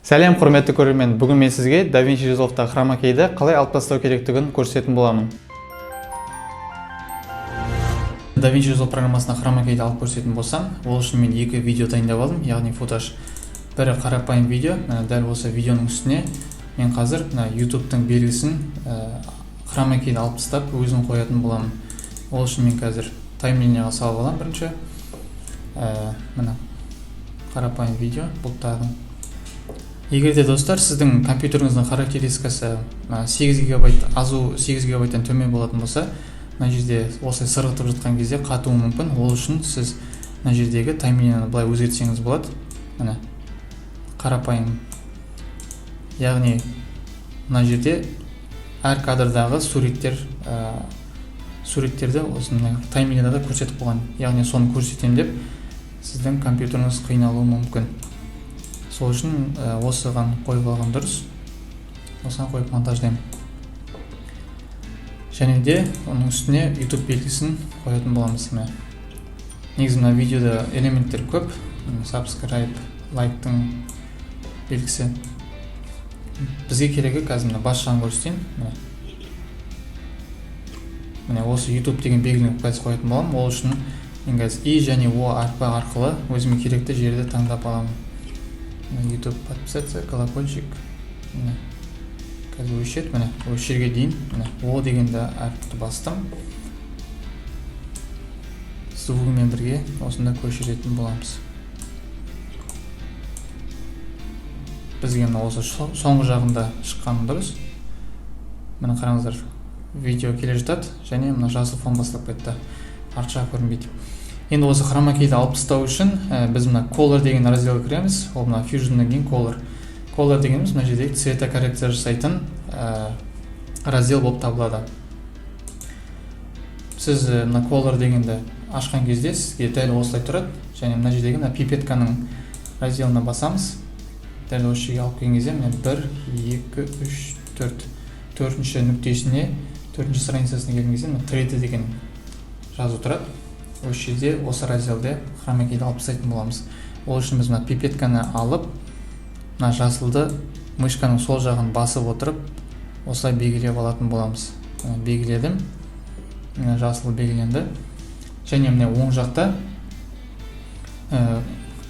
Сәлем құрметті көрермен, бүгін мен сізге DaVinci Resolve'да хромакейді қалай алып тастау керектігін көрсететін боламын. DaVinci Resolve программасына хромакейді алып көрсететін болсам, ол үшін мен екі видео дайындап алдым, яғни футаж. Бірі қарапайым видео, дәл осы видеоның үстіне мен қазір YouTube-тың белгісін хромакейді алып тастап өзін қоятын боламын. Ол үшін мен қазір таймлинияға салып аламын бірінші. Мына қарапайым видео бұлттардың. Егер де достар, сіздің компьютеріңіздің характеристикасы 8 гигабайт азу 8 гигабайттан төмен болатын болса, мына жерде осылай сырғытып жатқан кезде қатуы мүмкін. Ол үшін сіз мына жердегі таймлинияны былай өзгертсеңіз болады. Мына қарапайым. Яғни мына жерде әр кадрдағы суреттерді осындай таймлинияда көрсетіп қойған. Яғни соны көрсетемін деп сіздің компьютеріңіз қиналуы мүмкін. Сол үшін осыған қойып алған дұрыс. Осыған қойып монтаждаймын. Және де оның үстіне YouTube белгісін қоятын боламыз. Негізі мына видеода элементтер көп. Subscribe, лайктың белгісі. Бізге керегі қазір бас жағын көрсетейін. Міне осы YouTube деген белгіні қоятын боламын. Ол үшін мен қазір И және О әрпі арқылы өзіме керекті жерді таңдап аламын. YouTube подписаться, колокольчик. Қазір өшет, осы жерге дейін О дегенді әріпті бастым. Звугымен бірге осында көшіретін боламыз. Бізге осы соңғы жағында шыққаны дұрыс. Міне қараңыздар, видео келе жатады және мына жасыл фон бастап кетті. Арт жағы көрінбейді. Енді осы хромакейді алып тастау үшін біз мына Color деген разделге кіреміз. Ол мына Fusion'нан кейін Color. Color дегеніміз мына жердегі цвета коррекция жасайтын раздел болып табылады. Сіз мына Color дегенді ашқан кезде сізге дәл осылай тұрады. Және мына жердегі мына пипетканың разделіне басамыз. Дәл осы жерге алып келген кезде 1, 2, 3, 4 төртінші нүктесіне, төртінші страницасына келген кезде 3D деген жазу тұрады. Осы жерде, осы разделде хромакейді алып тастайтын боламыз. Ол үшін біз мына пипетканы алып, мына жасылды мышканың сол жағын басып отырып, осылай белгілеп алатын боламыз. Белгіледім. Жасыл белгіленді. Және міне оң жақта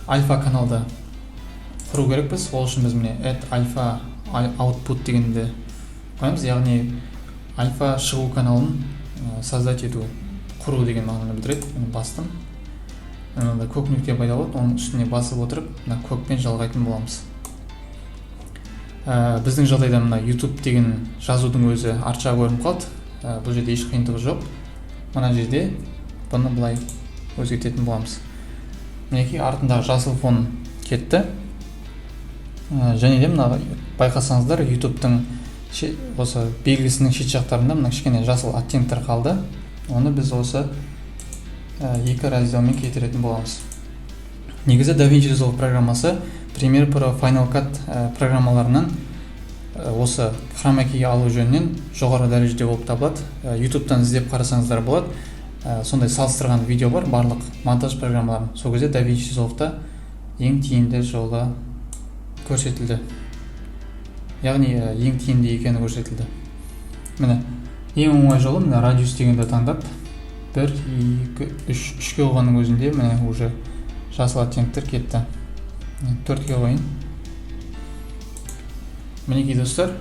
альфа каналды құру керекпіз. Ол үшін біз міне add alpha output дегенді қоямыз. Яғни альфа шығу каналын создать ету, құру деген мағынаны білдіреді. Бастым. Көк нүкте пайда болады, оның үстіне басып отырып, көкпен жалғайтын боламыз. Біздің жағдайда мына YouTube деген жазудың өзі арт жағы көрініп қалды. Бұл жерде еш қиындығы жоқ. Мына жерде бұны былай өзгертетін боламыз. Мінекей артындағы жасыл фон кетті. Және де мына байқасаңыздар, YouTube-тың осы белгісінің шет жақтарында мына кішкене жасыл оттенктер қалды. Оны біз осы екі разделмен кетіретін боламыз. Негізі DaVinci Resolve программасы Premiere Pro, Final Cut программаларынан осы хромакейге алу жөнінен жоғары дәрежеде болып табылады. YouTube-тан іздеп қарасаңыздар болады. Сондай салыстырған видео бар, барлық монтаж программаларын. Сол кезде DaVinci Resolve'да ең тиімді жолы көрсетілді. Яғни ең тиімді екені көрсетілді. Міне ең оңай жолы міне радиус дегенді таңдап 1, 2, 3-ке қойғанның өзінде міне уже жасыл оттенктер кетті. 4-ке қойын. Мінекей достар,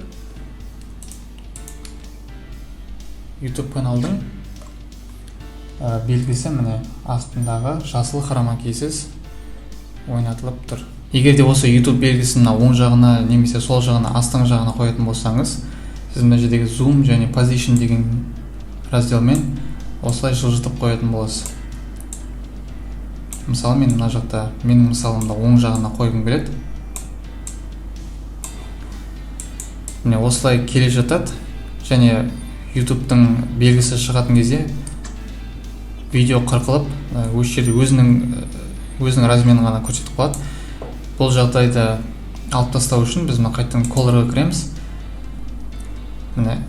YouTube каналдың белгісі міне астындағы жасыл хромакейсіз ойнатылып тұр. Егер де осы YouTube белгісін оң жағына немесе сол жағына, астыңғы жағына қоятын болсаңыз, сіз мына жердегі Zoom және Position деген разделмен осылай жылжытып қоятын боласыз. Мысалы, мен мына жақта, менің мысалымда оң жағына қойғым келеді. Міне осылай келе жатады. Және YouTube-тың белгісі шығатын кезде видео қырқылып, осы жерде өзінің размерін ғана көрсетіп қалады. Бұл жағдайды алып тастау үшін біз қайтадан Color-ға кіреміз. Міне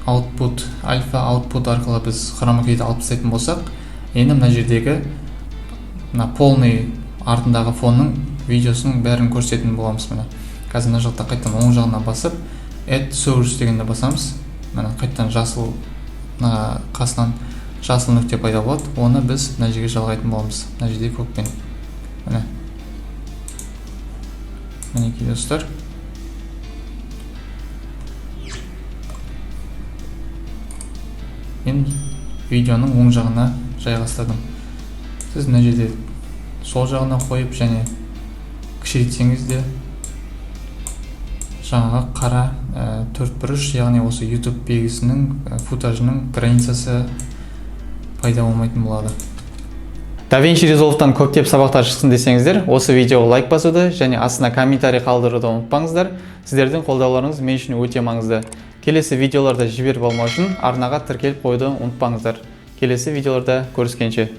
output, alpha output арқылы біз хромакейді алып тастайтын болсақ, енді мына жердегі полный артындағы фонның видеосының бәрін көрсететін боламыз. Міне қазір мына жақта қайтадан оң жағына басып add source дегенде басамыз. Міне қайтадан жасыл қасынан жасыл нүкте пайда болады. Оны біз мына жерге жалғайтын боламыз. Мына жерде көкпен. Мінекей достар. Мен видеоның оң жағына жайғастырдым. Сіз мына жерде сол жағына қойып және кішірейтсеңіз де жаңағы қара төрт бұрыш, яғни осы YouTube белгісінің футажының границасы пайда болмайтын болады. DaVinci Resolve'дан көптеп сабақтар шықсын десеңіздер, осы видеоға лайк басуды және астына комментарий қалдыруды ұмытпаңыздар. Сіздердің қолдауларыңыз мен үшін өте маңызды. Келесі видеоларда жіберіп алмау үшін арнаға тіркеліп қойуды ұмытпаңыздар. Келесі видеоларда көріскенше.